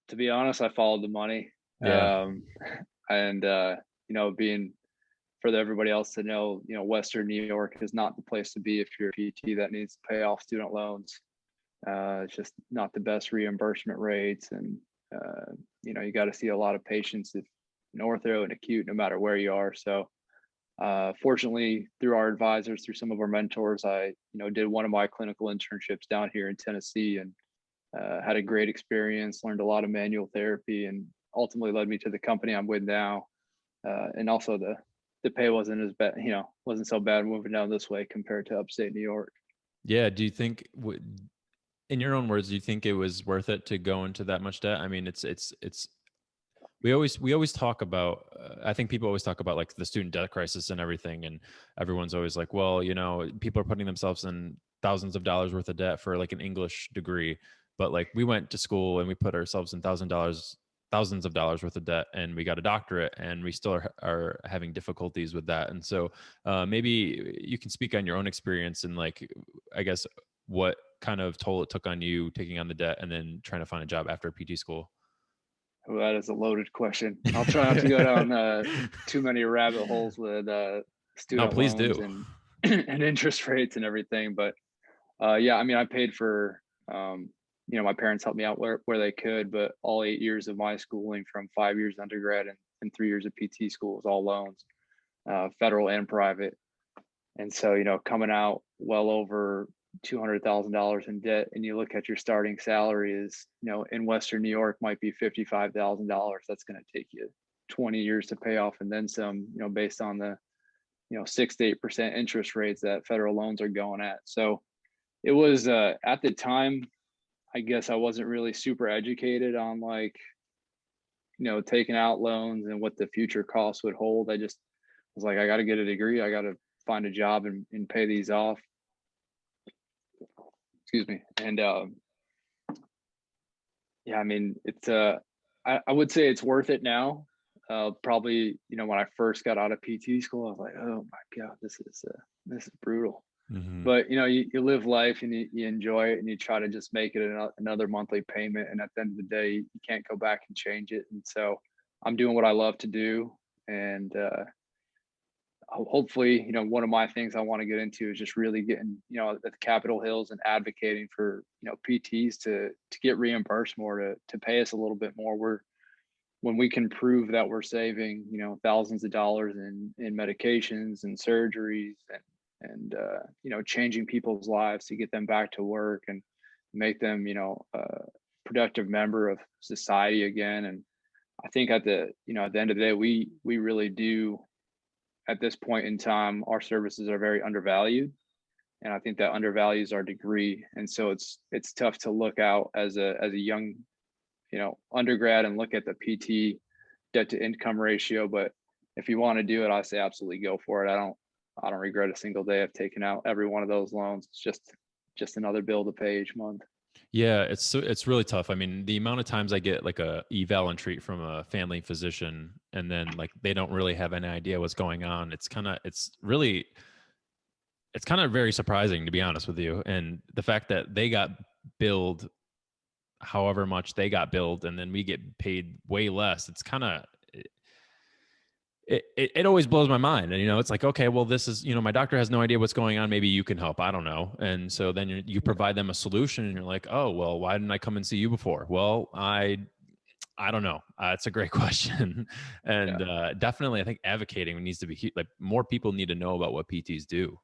To be honest, I followed the money. Yeah. And being for everybody else to know, Western New York is not the place to be if you're a PT that needs to pay off student loans. It's just not the best reimbursement rates, and you got to see a lot of patients if in ortho and acute, no matter where you are. So, fortunately, through our advisors, through some of our mentors, I did one of my clinical internships down here in Tennessee, and had a great experience. Learned a lot of manual therapy, and ultimately led me to the company I'm with now. And also the pay wasn't as bad, wasn't so bad moving down this way compared to upstate New York. Yeah. Do you think, in your own words, do you think it was worth it to go into that much debt? I mean, we always talk about, I think people always talk about like the student debt crisis and everything. And everyone's always like, well, people are putting themselves in thousands of dollars worth of debt for like an English degree. But like we went to school and we put ourselves in thousands of dollars worth of debt, and we got a doctorate, and we still are having difficulties with that. And so maybe you can speak on your own experience and like, I guess, what kind of toll it took on you taking on the debt and then trying to find a job after PT school. Well, that is a loaded question. I'll try not to go down too many rabbit holes with No, student please loans do. and and interest rates and everything. But yeah, I mean, I paid for, my parents helped me out where they could, but all 8 years of my schooling, from 5 years undergrad and 3 years of PT school, was all loans, federal and private. And so, coming out well over $200,000 in debt, and you look at your starting salary is, in Western New York might be $55,000. That's going to take you 20 years to pay off and then some, based on the, 6 to 8% interest rates that federal loans are going at. So it was, at the time, I guess I wasn't really super educated on like, taking out loans and what the future costs would hold. I just was like, I got to get a degree. I got to find a job and pay these off. Excuse me. And yeah, I mean, it's I would say it's worth it now. Probably, when I first got out of PT school, I was like, oh my God, this is brutal. Hmm. But you live life, and you enjoy it, and you try to just make it another monthly payment. And at the end of the day, you can't go back and change it. And so I'm doing what I love to do. And hopefully, one of my things I want to get into is just really getting, at the Capitol Hills and advocating for, PTs to get reimbursed more, to pay us a little bit more. When we can prove that we're saving, thousands of dollars in medications and surgeries, and changing people's lives to get them back to work and make them, a productive member of society again. And I think at the end of the day, we really do, at this point in time, our services are very undervalued. And I think that undervalues our degree. And so it's tough to look out as a young, undergrad and look at the PT debt to income ratio. But if you want to do it, I say absolutely go for it. I don't regret a single day of taking out every one of those loans. It's just another bill to pay each month. Yeah, it's really tough. I mean, the amount of times I get like a eval and treat from a family physician, and then like they don't really have any idea what's going on. It's kind of very surprising, to be honest with you. And the fact that they got billed however much they got billed, and then we get paid way less. It's kind of, it always blows my mind. And, it's like, okay, well, this is, my doctor has no idea what's going on. Maybe you can help. I don't know. And so then you provide them a solution, and you're like, oh, well, why didn't I come and see you before? Well, I don't know. It's a great question. And Yeah. definitely, I think advocating needs to be like more people need to know about what PTs do.